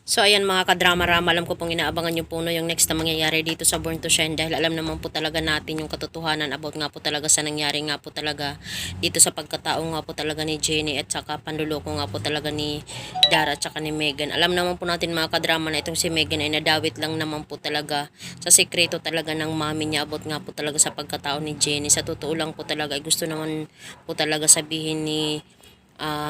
So ayan mga kadrama-rama, alam ko pong inaabangan nyo po no yung next na mangyayari dito sa Born to Shine dahil alam naman po talaga natin yung katotohanan about nga po talaga sa nangyari nga po talaga dito sa pagkatao nga po talaga ni Jenny at saka panluloko nga po talaga ni Dara at saka ni Megan. Alam naman po natin mga kadrama na itong si Megan ay nadawit lang naman po talaga sa sekreto talaga ng mami niya about nga po talaga sa pagkatao ni Jenny. Sa totoo lang po talaga ay gusto naman po talaga sabihin ni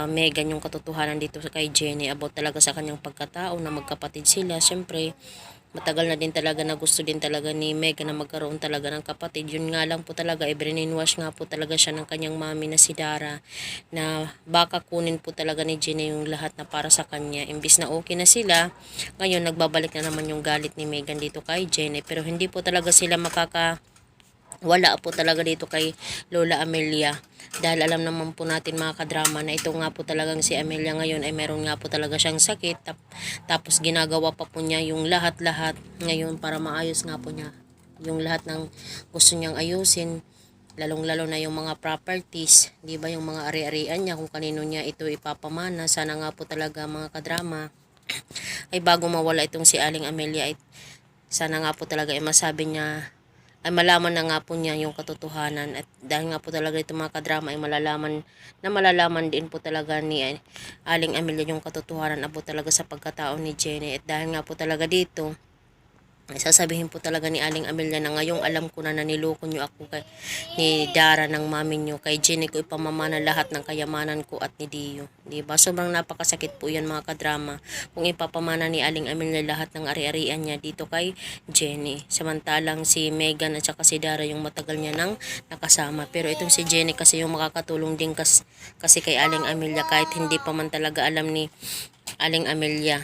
Megan yung katotohanan dito kay Jenny about talaga sa kanyang pagkatao na magkapatid sila. Siyempre, matagal na din talaga na gusto din talaga ni Megan na magkaroon talaga ng kapatid. Yun nga lang po talaga, i-brainwash nga po talaga siya ng kanyang mami na si Dara na baka kunin po talaga ni Jenny yung lahat na para sa kanya. Imbis na okay na sila, ngayon nagbabalik na naman yung galit ni Megan dito kay Jenny. Pero hindi po talaga sila wala po talaga dito kay Lola Amelia dahil alam naman po natin mga kadrama na ito nga po talagang si Amelia ngayon ay meron nga po talaga siyang sakit tapos ginagawa pa po niya yung lahat-lahat ngayon para maayos nga po niya yung lahat ng gusto niyang ayusin, lalong-lalo na yung mga properties, di ba, yung mga ari-arian niya kung kanino niya ito ipapamana. Sana nga po talaga mga kadrama ay bago mawala itong si Aling Amelia ay sana nga po talaga ay masabi niya ay malaman na nga po niya yung katotohanan at dahil nga po talaga ito mga kadrama ay malalaman din po talaga ni Aling Amelia yung katotohanan about talaga sa pagkatao ni Jenny at dahil nga po talaga dito ay sasabihin po talaga ni Aling Amelia na ngayong alam ko na naniloko nyo ako ni Dara ng mami nyo. Kay Jenny ko ipamamana lahat ng kayamanan ko at ni Dio. Diba? Sobrang napakasakit po yan mga kadrama. Kung ipapamana ni Aling Amelia lahat ng ari-arian niya dito kay Jenny. Samantalang si Megan at saka si Dara yung matagal niya nang nakasama. Pero itong si Jenny kasi yung makakatulong din kasi kay Aling Amelia kahit hindi pa man talaga alam ni Aling Amelia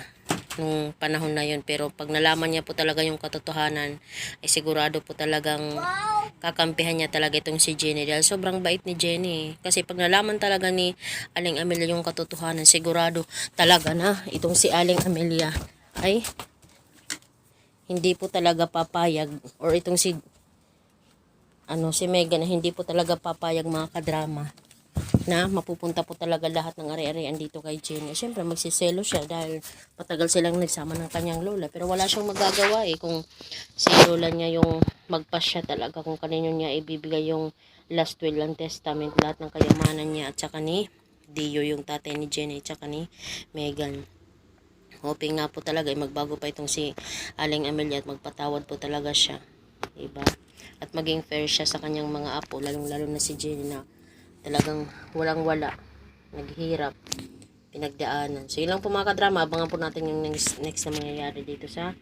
nung panahon na yun. Pero pag nalaman niya po talaga yung katotohanan ay sigurado po talagang kakampihan niya talaga itong si Jenny dahil sobrang bait ni Jenny. Kasi pag nalaman talaga ni Aling Amelia yung katotohanan, sigurado talaga na itong si Aling Amelia ay hindi po talaga papayag, or itong si Megan na hindi po talaga papayag mga kadrama na mapupunta po talaga lahat ng ari-arian dito kay Jenny. Siyempre magsiselo siya dahil matagal silang nagsama ng kanyang lola. Pero wala siyang magagawa kung si lola niya yung magpasya talaga kung kanino niya ibibigay yung last will and testament, lahat ng kayamanan niya at saka ni Dio yung tatay ni Jenny at saka ni Megan. Hoping nga po talaga magbago pa itong si Aling Amelia at magpatawad po talaga siya. Diba? At maging fair siya sa kanyang mga apo, lalong-lalo na si Jenny na talagang walang-wala, naghihirap, pinagdaanan. So, yun lang po mga kadrama. Abangan po natin yung next na mangyayari dito sa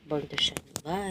Born to Shine. Bye!